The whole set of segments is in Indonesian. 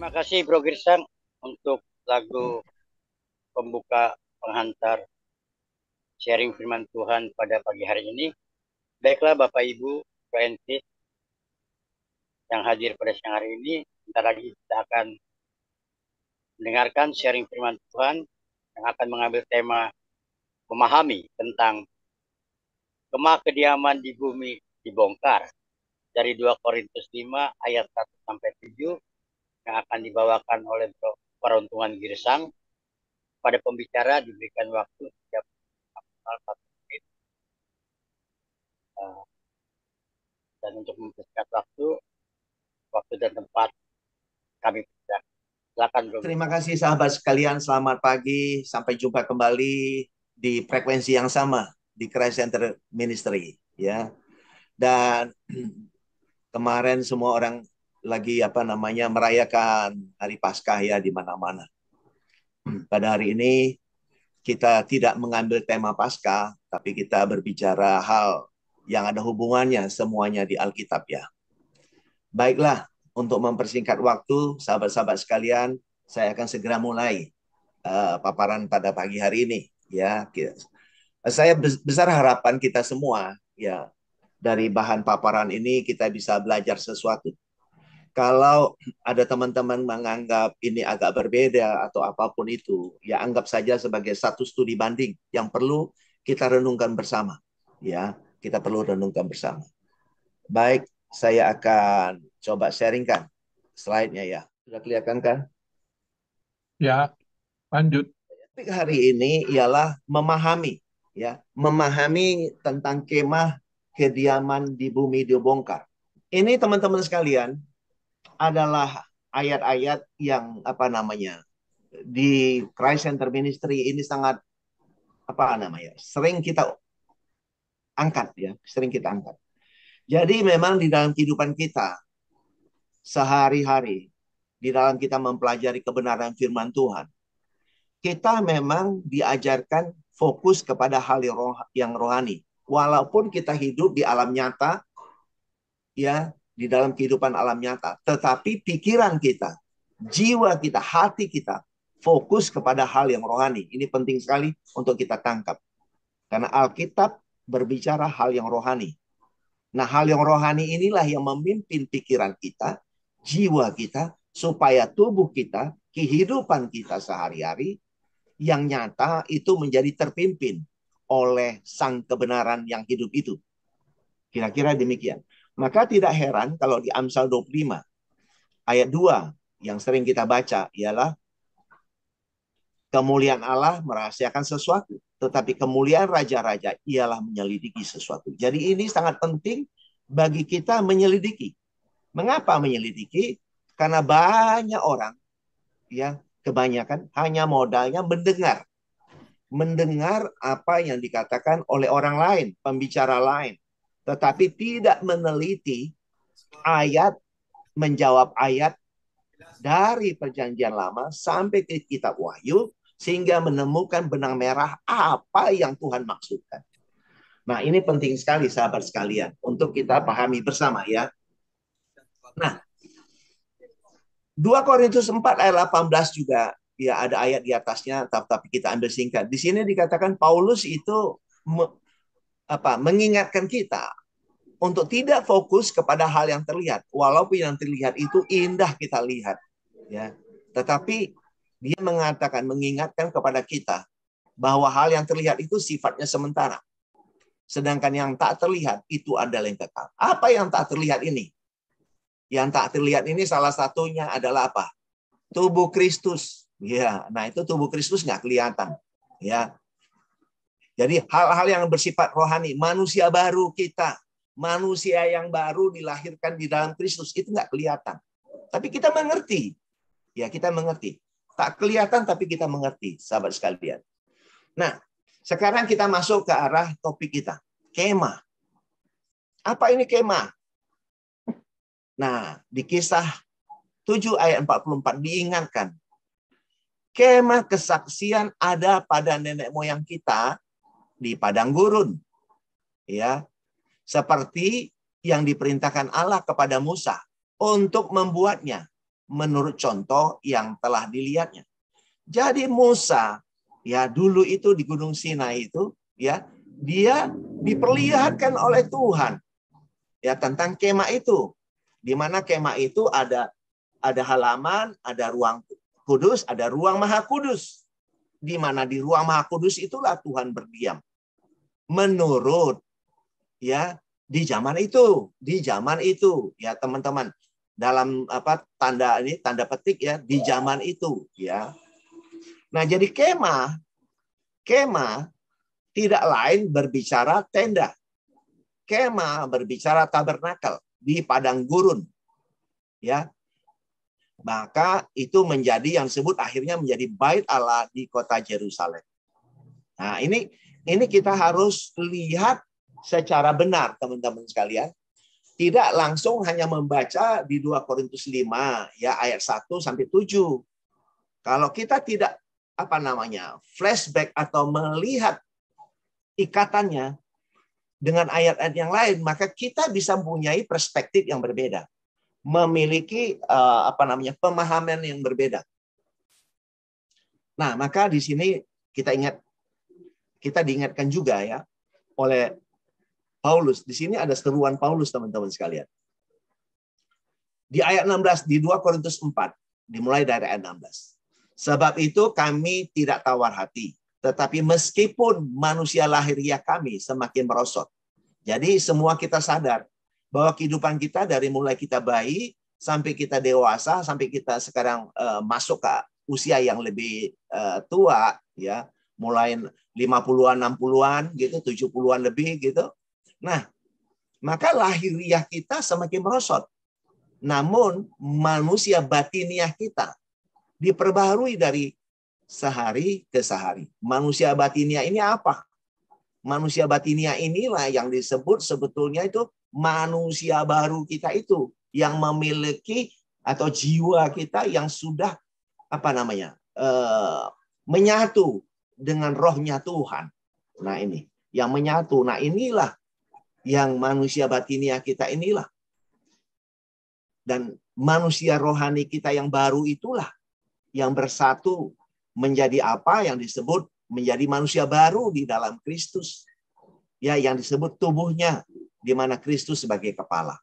Terima kasih Bro Girsang untuk lagu pembuka penghantar sharing firman Tuhan pada pagi hari ini. Baiklah Bapak Ibu, PNT yang hadir pada siang hari ini, sebentar lagi kita akan mendengarkan sharing firman Tuhan yang akan mengambil tema memahami tentang kemah kediaman di bumi dibongkar dari 2 Korintus 5 ayat 1 sampai 7 yang akan dibawakan oleh Peruntungan Girsang. Pada pembicara diberikan waktu setiap 1 menit. Dan untuk mempersingkat waktu dan tempat kami persilakan. Silakan Bro. Terima kasih sahabat sekalian, selamat pagi. Sampai jumpa kembali di frekuensi yang sama di Christ Center Ministry ya. Dan kemarin semua orang lagi merayakan Hari Paskah ya di mana-mana. Pada hari ini kita tidak mengambil tema Paskah, tapi kita berbicara hal yang ada hubungannya semuanya di Alkitab ya. Baiklah, untuk mempersingkat waktu, sahabat-sahabat sekalian, saya akan segera mulai paparan pada pagi hari ini ya. Saya besar harapan kita semua ya, dari bahan paparan ini kita bisa belajar sesuatu. Kalau ada teman-teman menganggap ini agak berbeda atau apapun itu, ya anggap saja sebagai satu studi banding yang perlu kita renungkan bersama ya. Kita perlu renungkan bersama. Baik, saya akan coba sharingkan slide-nya ya. Sudah kelihatan kan? Ya, lanjut. Topik hari ini ialah memahami ya, memahami tentang kemah kediaman di bumi dibongkar. Ini teman-teman sekalian adalah ayat-ayat yang di Christ Center Ministry ini sangat sering kita angkat ya, sering kita angkat. Jadi memang di dalam kehidupan kita sehari-hari, di dalam kita mempelajari kebenaran firman Tuhan, kita memang diajarkan fokus kepada hal yang rohani. Walaupun kita hidup di alam nyata, ya, di dalam kehidupan alam nyata, tetapi pikiran kita, jiwa kita, hati kita fokus kepada hal yang rohani. Ini penting sekali untuk kita tangkap. Karena Alkitab berbicara hal yang rohani. Nah, hal yang rohani inilah yang memimpin pikiran kita, jiwa kita, supaya tubuh kita, kehidupan kita sehari-hari yang nyata itu menjadi terpimpin oleh sang kebenaran yang hidup itu. Kira-kira demikian. Maka tidak heran kalau di Amsal 25 ayat 2 yang sering kita baca ialah kemuliaan Allah merahasiakan sesuatu, tetapi kemuliaan raja-raja ialah menyelidiki sesuatu. Jadi ini sangat penting bagi kita menyelidiki. Mengapa menyelidiki? Karena banyak orang, ya, kebanyakan hanya modalnya mendengar. Mendengar apa yang dikatakan oleh orang lain, pembicara lain. Tetapi tidak meneliti ayat, menjawab ayat dari perjanjian lama sampai ke kitab Wahyu, sehingga menemukan benang merah apa yang Tuhan maksudkan. Nah, ini penting sekali sahabat sekalian untuk kita pahami bersama ya. Nah, 2 Korintus 4 ayat 18 juga ya ada ayat di atasnya, tapi kita ambil singkat. Di sini dikatakan Paulus itu mengingatkan kita untuk tidak fokus kepada hal yang terlihat, walaupun yang terlihat itu indah kita lihat ya. Tetapi dia mengingatkan kepada kita bahwa hal yang terlihat itu sifatnya sementara. Sedangkan yang tak terlihat itu adalah yang kekal. Apa yang tak terlihat ini? Yang tak terlihat ini salah satunya adalah apa? Tubuh Kristus. Ya, nah itu tubuh Kristus nggak kelihatan. Ya. Jadi hal-hal yang bersifat rohani, manusia baru kita, manusia yang baru dilahirkan di dalam Kristus itu nggak kelihatan. Tapi kita mengerti. Ya, kita mengerti. Tak kelihatan tapi kita mengerti, sahabat sekalian. Nah, sekarang kita masuk ke arah topik kita. Kemah. Apa ini kemah? Nah, di Kisah 7 ayat 44 diingatkan. Kemah kesaksian ada pada nenek moyang kita di padang gurun. Ya. Seperti yang diperintahkan Allah kepada Musa untuk membuatnya. menurut contoh yang telah dilihatnya. Jadi Musa ya dulu itu di Gunung Sinai itu ya dia diperlihatkan oleh Tuhan ya tentang kemah itu. Di mana kemah itu ada halaman, ada ruang kudus, ada ruang maha kudus. Di mana di ruang maha kudus itulah Tuhan berdiam. Menurut ya di zaman itu ya teman-teman, dalam tanda petik ya di zaman itu ya. Nah, jadi kemah tidak lain berbicara tenda. Kemah berbicara tabernakel di padang gurun. Ya. Maka itu menjadi yang disebut akhirnya menjadi bait Allah di kota Yerusalem. Nah, ini kita harus lihat secara benar, teman-teman sekalian. Tidak langsung hanya membaca di 2 Korintus 5 ya ayat 1 sampai 7. Kalau kita tidak flashback atau melihat ikatannya dengan ayat-ayat yang lain, maka kita bisa mempunyai perspektif yang berbeda, memiliki pemahaman yang berbeda. Nah, maka di sini kita diingatkan juga ya oleh Paulus. Di sini ada seruan Paulus, teman-teman sekalian. Di ayat 16 di 2 Korintus 4, dimulai dari ayat 16. Sebab itu kami tidak tawar hati, tetapi meskipun manusia lahiriah kami semakin merosot. Jadi semua kita sadar bahwa kehidupan kita dari mulai kita bayi sampai kita dewasa, sampai kita sekarang masuk ke usia yang lebih tua ya, mulai 50-an, 60-an gitu, 70-an lebih gitu. Nah, maka lahiriah kita semakin merosot. Namun manusia batiniah kita diperbaharui dari sehari ke sehari. Manusia batiniah ini apa? Manusia batiniah inilah yang disebut sebetulnya itu manusia baru kita itu, yang memiliki atau jiwa kita yang sudah menyatu dengan rohnya Tuhan. Nah, ini yang menyatu. Nah, inilah yang manusia batiniah kita inilah. Dan manusia rohani kita yang baru itulah yang bersatu menjadi apa yang disebut menjadi manusia baru di dalam Kristus. Ya, yang disebut tubuhnya, di mana Kristus sebagai kepala.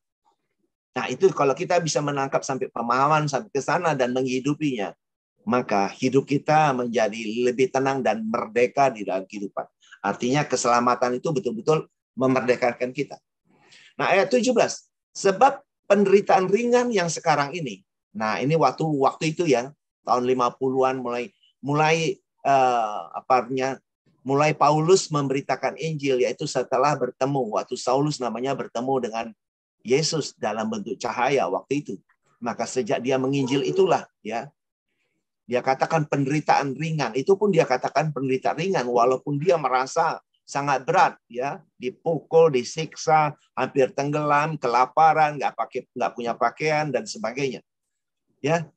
Nah, itu kalau kita bisa menangkap sampai pemahaman sampai ke sana dan menghidupinya, maka hidup kita menjadi lebih tenang dan merdeka di dalam kehidupan. Artinya keselamatan itu betul-betul memerdekakan kita. Nah, ayat 17. Sebab penderitaan ringan yang sekarang ini. Nah, ini waktu itu ya, tahun 50-an mulai Paulus memberitakan Injil, yaitu setelah bertemu, waktu Saulus namanya bertemu dengan Yesus dalam bentuk cahaya waktu itu. Maka sejak dia menginjil itulah ya, dia katakan penderitaan ringan. Itu pun dia katakan penderitaan ringan walaupun dia merasa sangat berat ya, dipukul, disiksa, hampir tenggelam, kelaparan, nggak punya pakaian dan sebagainya. Ya,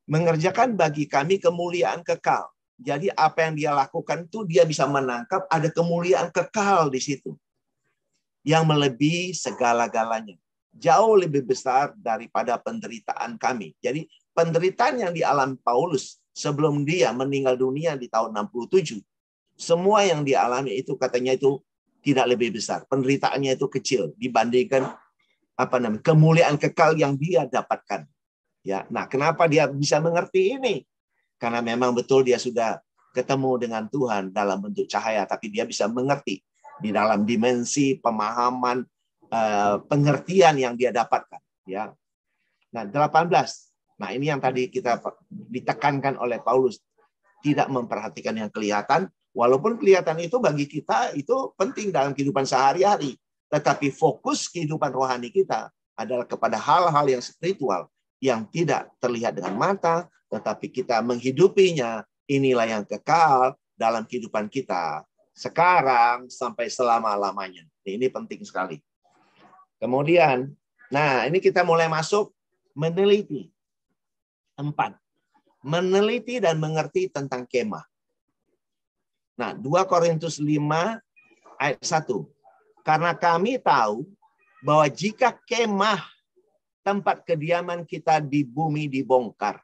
mengerjakan bagi kami kemuliaan kekal. Jadi apa yang dia lakukan itu dia bisa menangkap ada kemuliaan kekal di situ yang melebihi segala-galanya. Jauh lebih besar daripada penderitaan kami. Jadi penderitaan yang dialami Paulus sebelum dia meninggal dunia di tahun 67, semua yang dialami itu katanya itu tidak lebih besar. Penderitaannya itu kecil dibandingkan kemuliaan kekal yang dia dapatkan. Ya, nah kenapa dia bisa mengerti ini? Karena memang betul dia sudah ketemu dengan Tuhan dalam bentuk cahaya, tapi dia bisa mengerti di dalam dimensi pemahaman pengertian yang dia dapatkan. Ya, nah 18. Nah ini yang tadi kita ditekankan oleh Paulus, tidak memperhatikan yang kelihatan, walaupun kelihatan itu bagi kita itu penting dalam kehidupan sehari-hari, tetapi fokus kehidupan rohani kita adalah kepada hal-hal yang spiritual yang tidak terlihat dengan mata, tetapi kita menghidupinya. Inilah yang kekal dalam kehidupan kita sekarang sampai selama-lamanya. Ini penting sekali. Kemudian, nah ini kita mulai masuk meneliti. 4. Meneliti dan mengerti tentang kemah. Nah, 2 Korintus 5 ayat 1. Karena kami tahu bahwa jika kemah tempat kediaman kita di bumi dibongkar,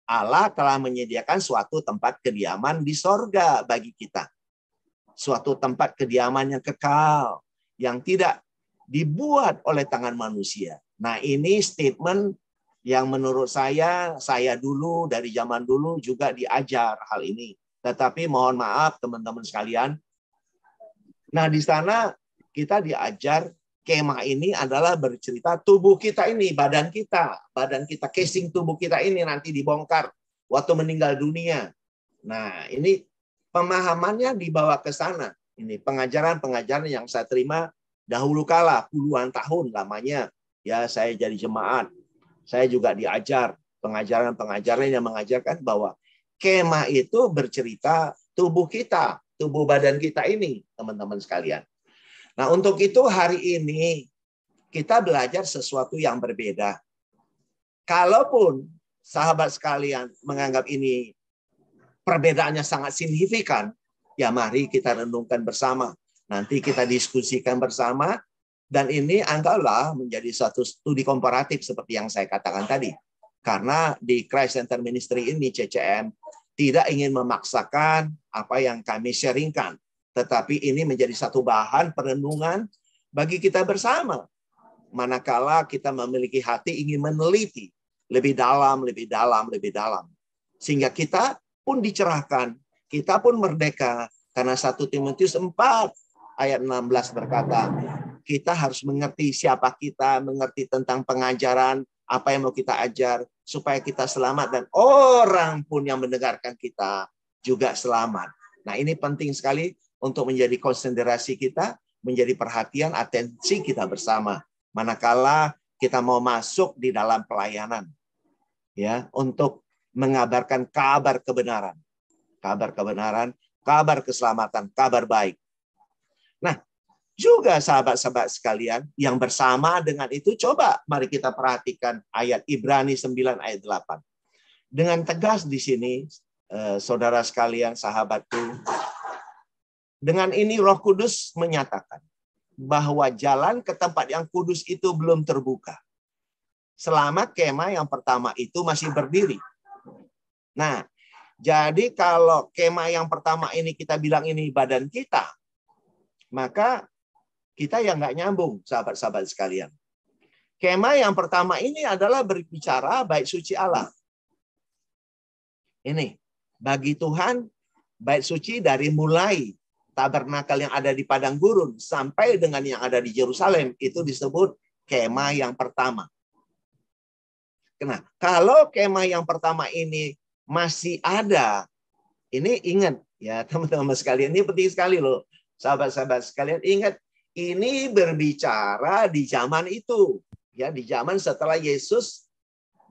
Allah telah menyediakan suatu tempat kediaman di sorga bagi kita. Suatu tempat kediaman yang kekal, yang tidak dibuat oleh tangan manusia. Nah, ini statement yang menurut saya dulu dari zaman dulu juga diajar hal ini. Tetapi mohon maaf teman-teman sekalian. Nah, di sana kita diajar kemah ini adalah bercerita tubuh kita ini, badan kita, casing tubuh kita ini nanti dibongkar waktu meninggal dunia. Nah, ini pemahamannya dibawa ke sana. Ini pengajaran-pengajaran yang saya terima dahulu kala, puluhan tahun lamanya. Ya, saya jadi jemaat. Saya juga diajar pengajaran-pengajaran yang mengajarkan bahwa kemah itu bercerita tubuh kita, tubuh badan kita ini, teman-teman sekalian. Nah, untuk itu hari ini kita belajar sesuatu yang berbeda. Kalaupun sahabat sekalian menganggap ini perbedaannya sangat signifikan, ya mari kita renungkan bersama. Nanti kita diskusikan bersama. Dan ini anggaplah menjadi satu studi komparatif seperti yang saya katakan tadi. Karena di Christ Center Ministry ini, CCM, tidak ingin memaksakan apa yang kami sharingkan. Tetapi ini menjadi satu bahan perenungan bagi kita bersama. Manakala kita memiliki hati ingin meneliti lebih dalam, lebih dalam, lebih dalam. Sehingga kita pun dicerahkan, kita pun merdeka. Karena 1 Timotius 4 ayat 16 berkata, kita harus mengerti siapa kita, mengerti tentang pengajaran, apa yang mau kita ajar, supaya kita selamat dan orang pun yang mendengarkan kita juga selamat. Nah, ini penting sekali untuk menjadi konsentrasi kita, menjadi perhatian, atensi kita bersama. Manakala kita mau masuk di dalam pelayanan, ya, untuk mengabarkan kabar kebenaran, kabar keselamatan, kabar baik. Nah, juga sahabat-sahabat sekalian yang bersama dengan itu, coba mari kita perhatikan ayat Ibrani 9 ayat 8. Dengan tegas di sini, saudara sekalian, sahabatku, dengan ini Roh Kudus menyatakan bahwa jalan ke tempat yang kudus itu belum terbuka selama kemah yang pertama itu masih berdiri. Nah, jadi kalau kemah yang pertama ini kita bilang ini badan kita, maka kita yang nggak nyambung, sahabat-sahabat sekalian. Kemah yang pertama ini adalah berbicara bait suci Allah. Ini, bagi Tuhan, bait suci dari mulai tabernakel yang ada di padang gurun sampai dengan yang ada di Yerusalem, itu disebut kemah yang pertama. Nah, kalau kemah yang pertama ini masih ada, ini ingat ya teman-teman sekalian, ini penting sekali loh. Sahabat-sahabat sekalian, ingat, ini berbicara di zaman itu, ya, di zaman setelah Yesus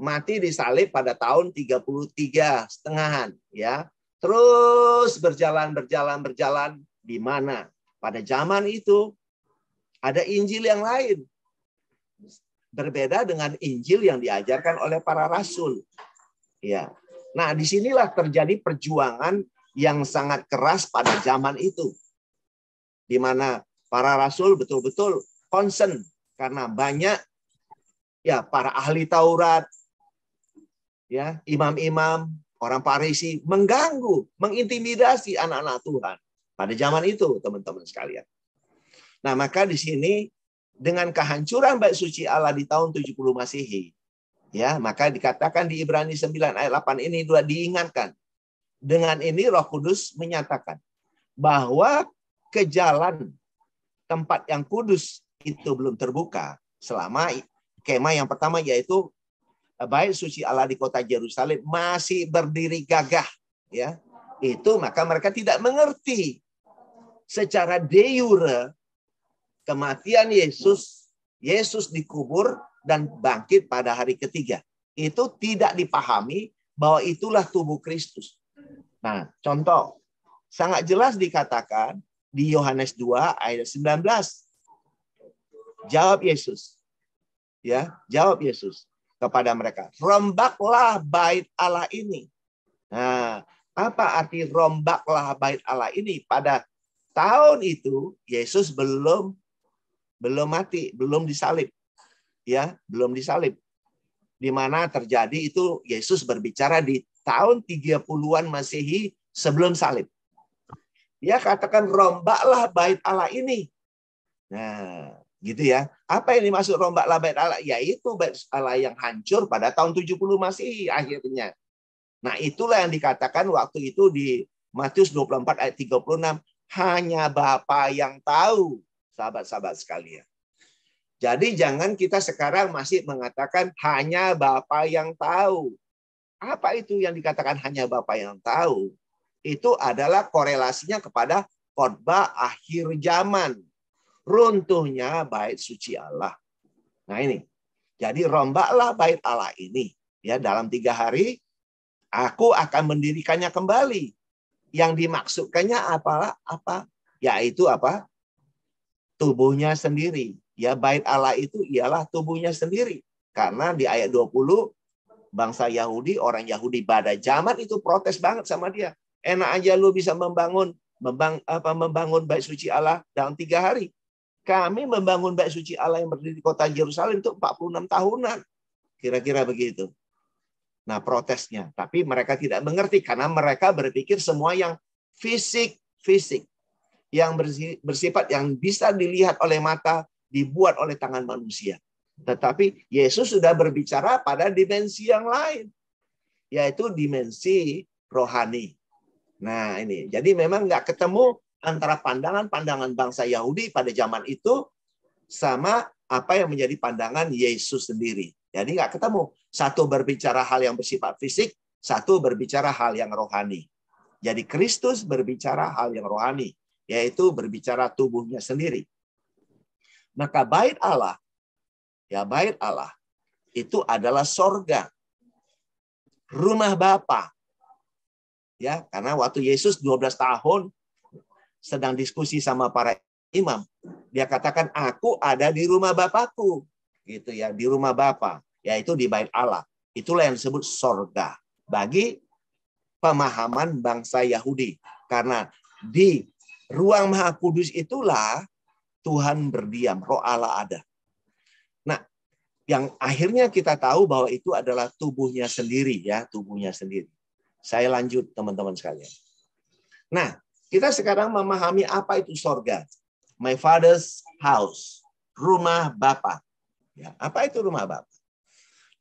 mati disalib pada tahun 33,5, ya. Terus berjalan di mana? Pada zaman itu ada Injil yang lain. Berbeda dengan Injil yang diajarkan oleh para rasul. Ya. Nah, disinilah terjadi perjuangan yang sangat keras pada zaman itu. Di mana para rasul betul-betul concern karena banyak ya para ahli Taurat, ya, imam-imam, orang Farisi mengganggu, mengintimidasi anak-anak Tuhan pada zaman itu, teman-teman sekalian. Nah, maka di sini dengan kehancuran bait suci Allah di tahun 70 Masehi, ya, maka dikatakan di Ibrani 9 ayat 8 ini dua diingatkan. Dengan ini Roh Kudus menyatakan bahwa ke jalan tempat yang kudus itu belum terbuka selama kemah yang pertama, yaitu bait suci Allah di kota Yerusalem, masih berdiri gagah, ya. Itu maka mereka tidak mengerti secara de jure kematian Yesus dikubur dan bangkit pada hari ketiga. Itu tidak dipahami bahwa itulah tubuh Kristus. Nah, contoh sangat jelas dikatakan di Yohanes 2 ayat 19. Jawab Yesus. Ya, jawab Yesus kepada mereka, "Rombaklah bait Allah ini." Nah, apa arti rombaklah bait Allah ini? Pada tahun itu Yesus belum mati, belum disalib. ya, belum disalib. Di mana terjadi itu Yesus berbicara di tahun 30-an Masehi sebelum salib. Dia katakan, rombaklah bait Allah ini. Nah, gitu ya. Apa yang dimaksud rombaklah bait Allah? Yaitu bait Allah yang hancur pada tahun 70 Masehi akhirnya. Nah, itulah yang dikatakan waktu itu di Matius 24 ayat 36. Hanya Bapa yang tahu, sahabat-sahabat sekalian. Jadi jangan kita sekarang masih mengatakan hanya Bapa yang tahu. Apa itu yang dikatakan hanya Bapa yang tahu? Itu adalah korelasinya kepada khotbah akhir zaman. Runtuhnya bait suci Allah. Nah ini. Jadi rombaklah bait Allah ini. Ya, dalam 3 hari aku akan mendirikannya kembali. Yang dimaksudkannya apa? Yaitu apa? Tubuhnya sendiri. Ya, bait Allah itu ialah tubuhnya sendiri. Karena di ayat 20 bangsa Yahudi, orang Yahudi pada zaman itu protes banget sama dia. Enak aja lu bisa membangun bait suci Allah dalam 3 hari. Kami membangun bait suci Allah yang berdiri di kota Yerusalem itu 46 tahunan. Kira-kira begitu. Nah, protesnya. Tapi mereka tidak mengerti karena mereka berpikir semua yang fisik. Yang bersifat yang bisa dilihat oleh mata, dibuat oleh tangan manusia. Tetapi Yesus sudah berbicara pada dimensi yang lain. Yaitu dimensi rohani. Nah, ini. Jadi memang nggak ketemu antara pandangan-pandangan bangsa Yahudi pada zaman itu sama apa yang menjadi pandangan Yesus sendiri. Jadi nggak ketemu. Satu berbicara hal yang bersifat fisik, satu berbicara hal yang rohani. Jadi Kristus berbicara hal yang rohani, yaitu berbicara tubuhnya sendiri. Maka bait Allah, ya bait Allah, itu adalah sorga. Rumah Bapa. Ya, karena waktu Yesus 12 tahun sedang diskusi sama para imam, dia katakan aku ada di rumah Bapakku, gitu ya, di rumah Bapa, yaitu di bait Allah. Itulah yang disebut sorga bagi pemahaman bangsa Yahudi, karena di ruang Maha Kudus itulah Tuhan berdiam, Roh Allah ada. Nah, yang akhirnya kita tahu bahwa itu adalah tubuhnya sendiri, ya, tubuhnya sendiri. Saya lanjut teman-teman sekalian. Nah, kita sekarang memahami apa itu sorga. My Father's house, rumah Bapa. Ya, apa itu rumah Bapa?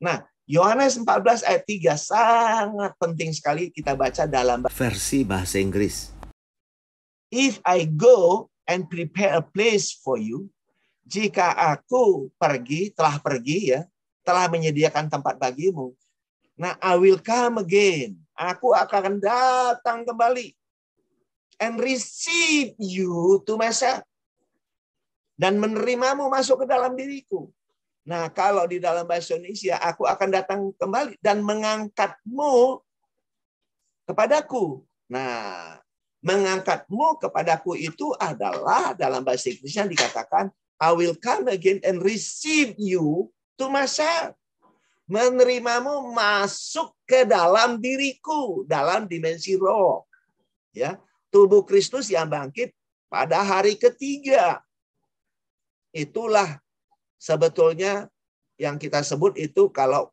Nah, Yohanes 14 ayat 3 sangat penting sekali kita baca dalam versi bahasa Inggris. If I go and prepare a place for you, jika aku telah pergi ya, telah menyediakan tempat bagimu. Nah, I will come again. Aku akan datang kembali. And receive you to myself. Dan menerimamu masuk ke dalam diriku. Nah, kalau di dalam bahasa Indonesia, aku akan datang kembali dan mengangkatmu kepadaku. Nah, mengangkatmu kepadaku itu adalah dalam bahasa Inggrisnya dikatakan, I will come again and receive you to myself. Menerimamu masuk ke dalam diriku, dalam dimensi roh. Ya, tubuh Kristus yang bangkit pada hari ketiga. Itulah sebetulnya yang kita sebut itu kalau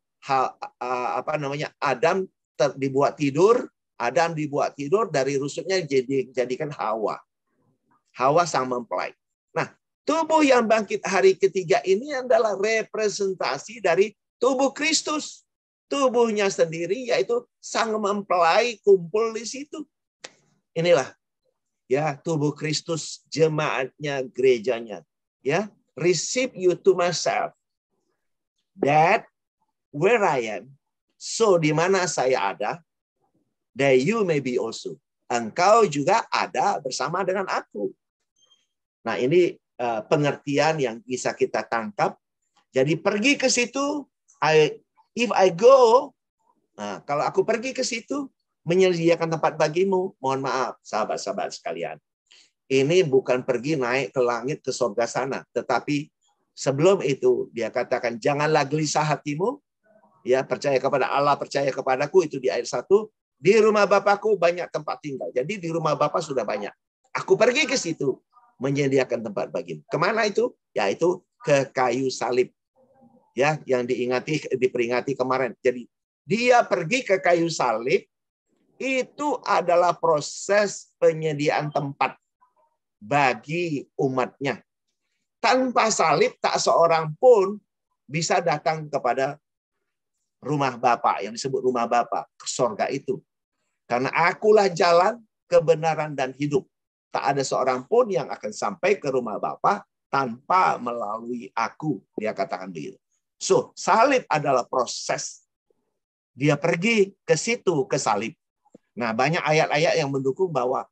Adam dibuat tidur dari rusuknya jadikan Hawa. Hawa sang mempelai. Nah, tubuh yang bangkit hari ketiga ini adalah representasi dari tubuh Kristus. Tubuhnya sendiri yaitu sang mempelai kumpul di situ. Inilah ya tubuh Kristus, jemaatnya, gerejanya. Ya, receive you to myself. That where I am, so di mana saya ada, that you may be also. Engkau juga ada bersama dengan aku. Nah, ini pengertian yang bisa kita tangkap. Jadi pergi ke situ, if I go, nah, kalau aku pergi ke situ, menyediakan tempat bagimu, mohon maaf, sahabat-sahabat sekalian. Ini bukan pergi naik ke langit ke surga sana, tetapi sebelum itu dia katakan janganlah gelisah hatimu, ya percaya kepada Allah, percaya kepadaku, itu di ayat 1. Di rumah Bapakku banyak tempat tinggal. Jadi di rumah Bapa sudah banyak. Aku pergi ke situ menyediakan tempat bagimu. Kemana itu? Yaitu ke kayu salib. ya, yang diperingati kemarin. Jadi dia pergi ke kayu salib itu adalah proses penyediaan tempat bagi umatnya. Tanpa salib tak seorang pun bisa datang kepada rumah Bapa, yang disebut rumah Bapa, ke sorga itu. Karena akulah jalan, kebenaran, dan hidup. Tak ada seorang pun yang akan sampai ke rumah Bapa tanpa melalui aku. Dia katakan begitu. So, salib adalah proses. Dia pergi ke situ, ke salib. Nah, banyak ayat-ayat yang mendukung bahwa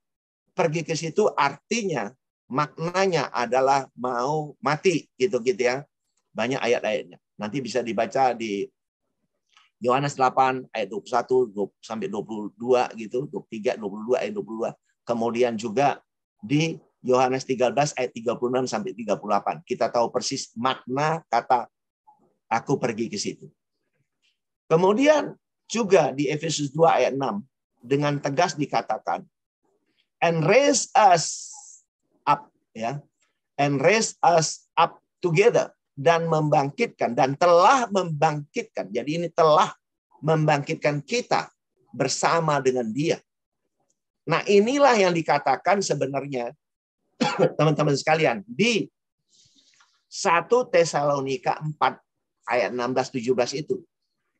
pergi ke situ artinya, maknanya adalah mau mati. Gitu-gitu ya. Banyak ayat-ayatnya. Nanti bisa dibaca di Yohanes 8 ayat 21 sampai 22 gitu, 23, 22 ayat 22. Kemudian juga di Yohanes 13 ayat 36 sampai 38. Kita tahu persis makna kata aku pergi ke situ. Kemudian juga di Efesus 2 ayat 6 dengan tegas dikatakan and raise us up, ya. And raise us up together, dan membangkitkan, dan telah membangkitkan. Jadi ini telah membangkitkan kita bersama dengan Dia. Nah, inilah yang dikatakan sebenarnya teman-teman sekalian di 1 Tesalonika 4 ayat 16-17 itu.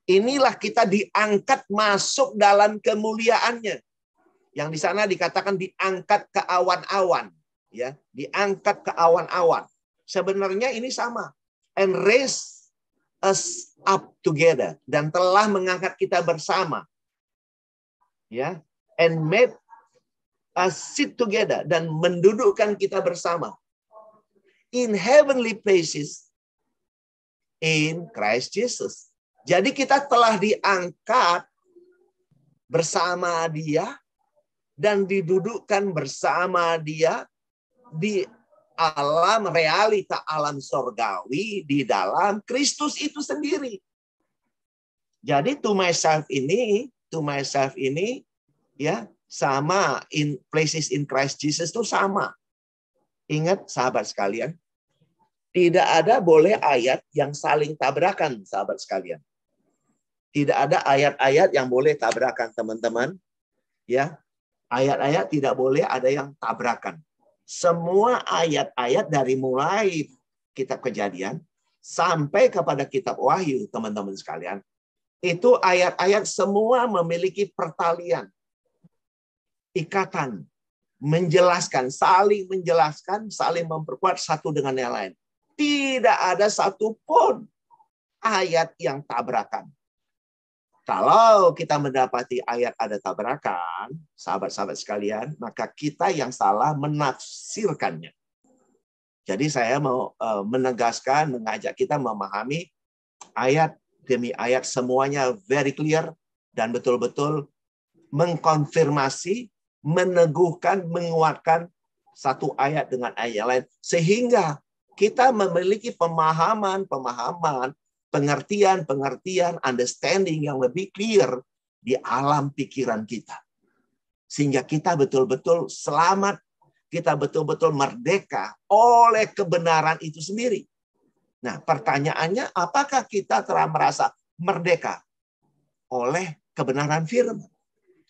Inilah kita diangkat masuk dalam kemuliaannya. Yang di sana dikatakan diangkat ke awan-awan, ya, diangkat ke awan-awan. Sebenarnya ini sama. And raise us up together, dan telah mengangkat kita bersama, ya, and made us sit together, dan mendudukkan kita bersama in heavenly places in Christ Jesus. Jadi kita telah diangkat bersama Dia dan didudukkan bersama Dia di alam realita, alam sorgawi di dalam Kristus itu sendiri. Jadi to myself ini ya sama, in places in Christ Jesus itu sama. Ingat sahabat sekalian, tidak ada boleh ayat yang saling tabrakan, sahabat sekalian. Tidak ada ayat-ayat yang boleh tabrakan, teman-teman. Ya, ayat-ayat tidak boleh ada yang tabrakan. Semua ayat-ayat dari mulai kitab Kejadian sampai kepada kitab Wahyu, teman-teman sekalian, itu ayat-ayat semua memiliki pertalian, ikatan, menjelaskan, saling memperkuat satu dengan yang lain. Tidak ada satupun ayat yang tabrakan. Kalau kita mendapati ayat ada tabrakan, sahabat-sahabat sekalian, maka kita yang salah menafsirkannya. Jadi saya mau menegaskan, mengajak kita memahami ayat demi ayat, semuanya very clear, dan betul-betul mengkonfirmasi, meneguhkan, menguatkan satu ayat dengan ayat yang lain. Sehingga kita memiliki pemahaman, pengertian, understanding yang lebih clear di alam pikiran kita. Sehingga kita betul-betul selamat, kita betul-betul merdeka oleh kebenaran itu sendiri. Nah, pertanyaannya, apakah kita telah merasa merdeka oleh kebenaran firman?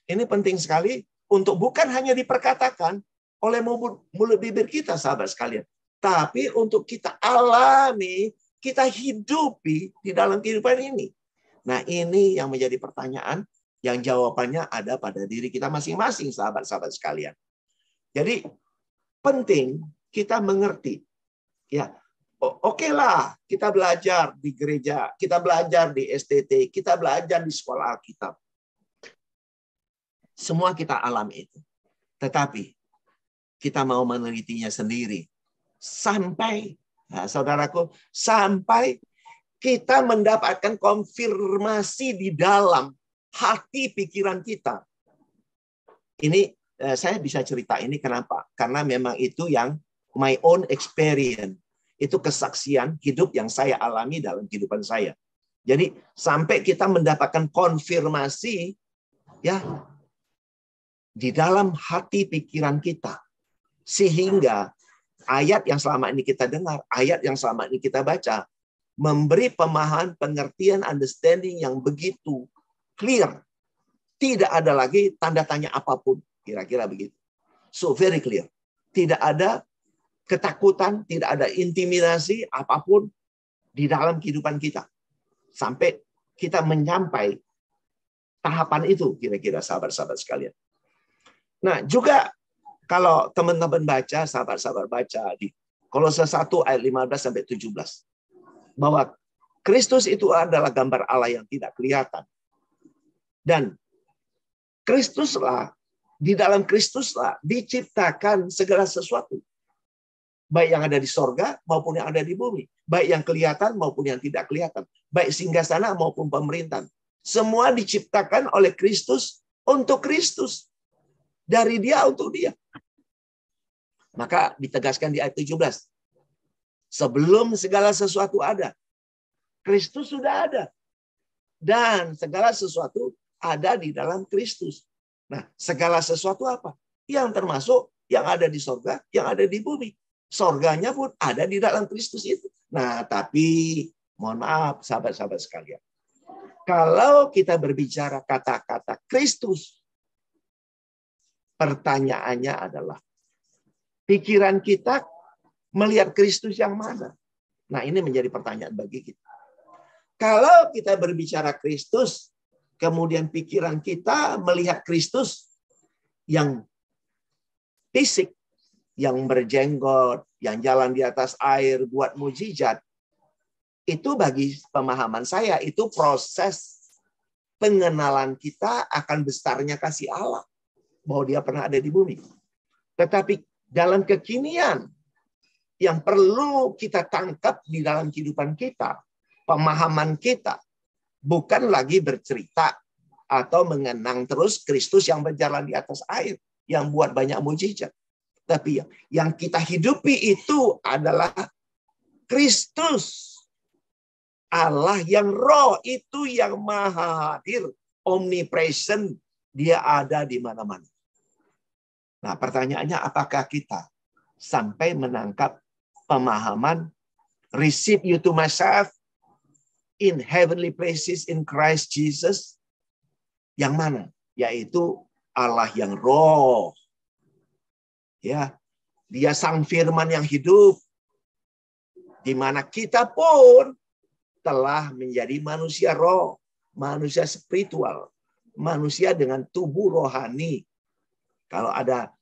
Ini penting sekali untuk bukan hanya diperkatakan oleh mulut bibir kita, sahabat sekalian, tapi untuk kita alami, kita hidupi di dalam kehidupan ini. Nah, ini yang menjadi pertanyaan yang jawabannya ada pada diri kita masing-masing, sahabat-sahabat sekalian. Jadi, penting kita mengerti. Ya, oke lah, kita belajar di gereja, kita belajar di STT, kita belajar di sekolah Alkitab. Semua kita alami itu. Tetapi, kita mau menelitinya sendiri. Sampai, nah, saudaraku, sampai kita mendapatkan konfirmasi di dalam hati pikiran kita. Ini saya bisa cerita ini kenapa? Karena memang itu yang my own experience. Itu kesaksian hidup yang saya alami dalam kehidupan saya. Jadi sampai kita mendapatkan konfirmasi ya di dalam hati pikiran kita. Sehingga ayat yang selama ini kita dengar, ayat yang selama ini kita baca, memberi pemahaman, pengertian, understanding yang begitu clear. Tidak ada lagi tanda tanya apapun. Kira-kira begitu. So very clear. Tidak ada ketakutan, tidak ada intimidasi apapun di dalam kehidupan kita. Sampai kita menyampai tahapan itu, kira-kira sahabat-sahabat sekalian. Nah, juga kalau teman-teman baca, sahabat-sahabat baca di Kolose 1 ayat 15 sampai 17. Bahwa Kristus itu adalah gambar Allah yang tidak kelihatan. Dan Kristuslah, di dalam Kristuslah diciptakan segala sesuatu. Baik yang ada di sorga maupun yang ada di bumi. Baik yang kelihatan maupun yang tidak kelihatan. Baik singgasana maupun pemerintahan. Semua diciptakan oleh Kristus untuk Kristus. Dari Dia untuk Dia. Maka ditegaskan di ayat 17. Sebelum segala sesuatu ada, Kristus sudah ada. Dan segala sesuatu ada di dalam Kristus. Nah, segala sesuatu apa? Yang termasuk yang ada di sorga, yang ada di bumi. Sorganya pun ada di dalam Kristus itu. Nah, tapi mohon maaf sahabat-sahabat sekalian. Kalau kita berbicara kata-kata Kristus, pertanyaannya adalah pikiran kita melihat Kristus yang mana? Nah, ini menjadi pertanyaan bagi kita. Kalau kita berbicara Kristus, kemudian pikiran kita melihat Kristus yang fisik, yang berjenggot, yang jalan di atas air, buat mujizat, itu bagi pemahaman saya, itu proses pengenalan kita akan besarnya kasih Allah. Bahwa Dia pernah ada di bumi. Tetapi dalam kekinian, yang perlu kita tangkap di dalam kehidupan kita, pemahaman kita, bukan lagi bercerita atau mengenang terus Kristus yang berjalan di atas air, yang buat banyak mujizat. Tapi yang kita hidupi itu adalah Kristus. Allah yang roh itu yang maha hadir, omnipresent, Dia ada di mana-mana. Nah, pertanyaannya apakah kita sampai menangkap pemahaman receive you to myself in heavenly places in Christ Jesus? Yang mana? Yaitu Allah yang roh. Ya, Dia sang firman yang hidup. Di mana kita pun telah menjadi manusia roh, manusia spiritual, manusia dengan tubuh rohani. Kalau ada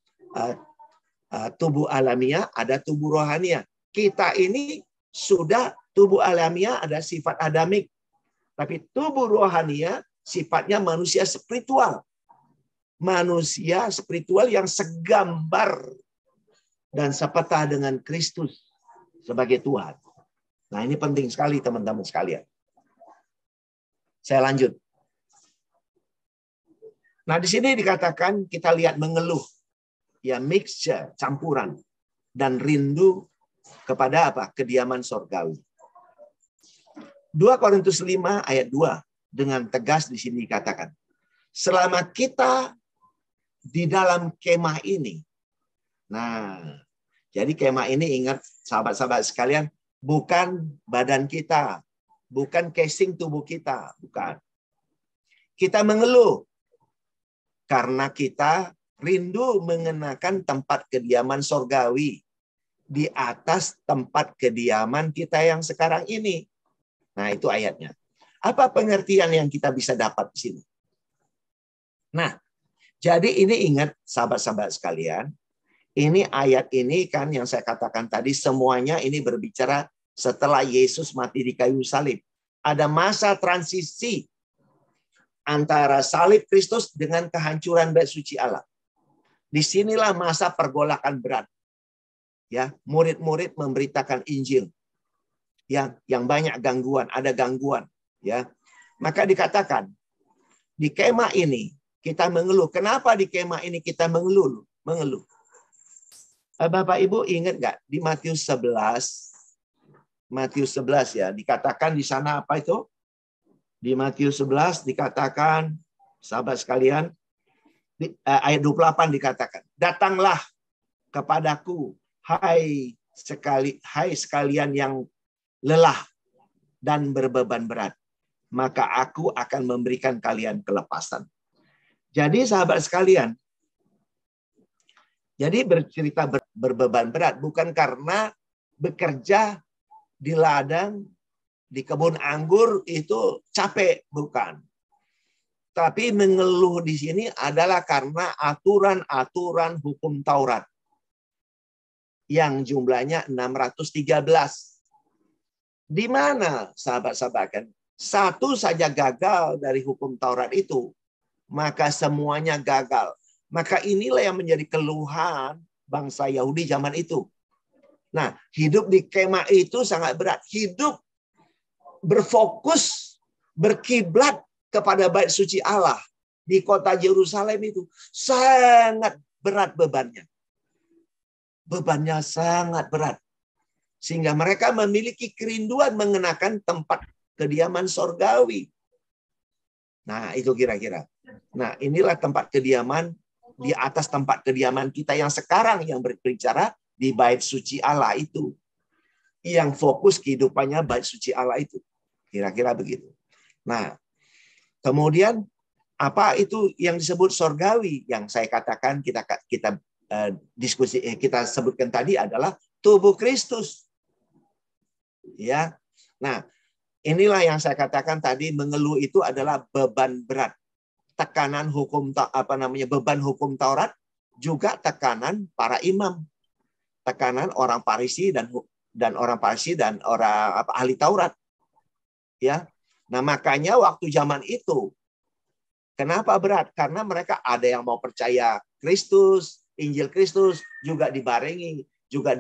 tubuh alamiah, ada tubuh rohania. Kita ini sudah tubuh alamiah, ada sifat adamik. Tapi tubuh rohania sifatnya manusia spiritual. Manusia spiritual yang segambar dan sepeta dengan Kristus sebagai Tuhan. Nah, ini penting sekali teman-teman sekalian. Saya lanjut. Nah, di sini dikatakan kita lihat mengeluh. Ya, mixture, campuran. Dan rindu kepada apa? Kediaman sorgawi. 2 Korintus 5 ayat 2 dengan tegas di sini dikatakan. Selama kita di dalam kemah ini. Nah, jadi kemah ini ingat sahabat-sahabat sekalian, bukan badan kita, bukan casing tubuh kita, bukan. Kita mengeluh karena kita rindu mengenakan tempat kediaman sorgawi di atas tempat kediaman kita yang sekarang ini. Nah, itu ayatnya. Apa pengertian yang kita bisa dapat di sini? Nah, jadi ini ingat sahabat-sahabat sekalian, ini ayat ini kan yang saya katakan tadi semuanya ini berbicara setelah Yesus mati di kayu salib. Ada masa transisi antara salib Kristus dengan kehancuran bait suci Allah. Disinilah masa pergolakan berat. Ya, murid-murid memberitakan Injil. Yang banyak gangguan, ada gangguan, ya. Maka dikatakan di kemah ini kita mengeluh. Kenapa di kemah ini kita mengeluh? Bapak Ibu ingat nggak di Matius 11? Matius 11 ya, dikatakan di sana apa itu? Di Matius 11 dikatakan, sahabat sekalian, ayat 28 dikatakan, datanglah kepadaku, hai sekalian yang lelah dan berbeban berat, maka aku akan memberikan kalian kelepasan. Jadi sahabat sekalian, jadi bercerita berbeban berat bukan karena bekerja di ladang, di kebun anggur itu capek, bukan. Tapi mengeluh di sini adalah karena aturan-aturan hukum Taurat yang jumlahnya 613. Di mana sahabat-sahabat kan? Satu saja gagal dari hukum Taurat itu, maka semuanya gagal. Maka inilah yang menjadi keluhan bangsa Yahudi zaman itu. Nah, hidup di kemah itu sangat berat. Hidup berfokus, berkiblat kepada bait suci Allah di kota Yerusalem itu sangat berat bebannya. Bebannya sangat berat. Sehingga mereka memiliki kerinduan mengenakan tempat kediaman sorgawi. Nah, itu kira-kira. Nah, inilah tempat kediaman di atas tempat kediaman kita yang sekarang yang berbicara di bait suci Allah itu. Yang fokus kehidupannya bait suci Allah itu. Kira-kira begitu. Nah, kemudian apa itu yang disebut sorgawi? Yang saya katakan kita diskusi kita sebutkan tadi adalah tubuh Kristus. Ya. Nah, inilah yang saya katakan tadi, mengeluh itu adalah beban berat. Tekanan hukum beban hukum Taurat, juga tekanan para imam. Tekanan orang Farisi dan orang Farisi dan orang ahli Taurat. Ya. Nah, makanya waktu zaman itu kenapa berat? Karena mereka ada yang mau percaya Kristus, Injil Kristus, juga dibarengi, juga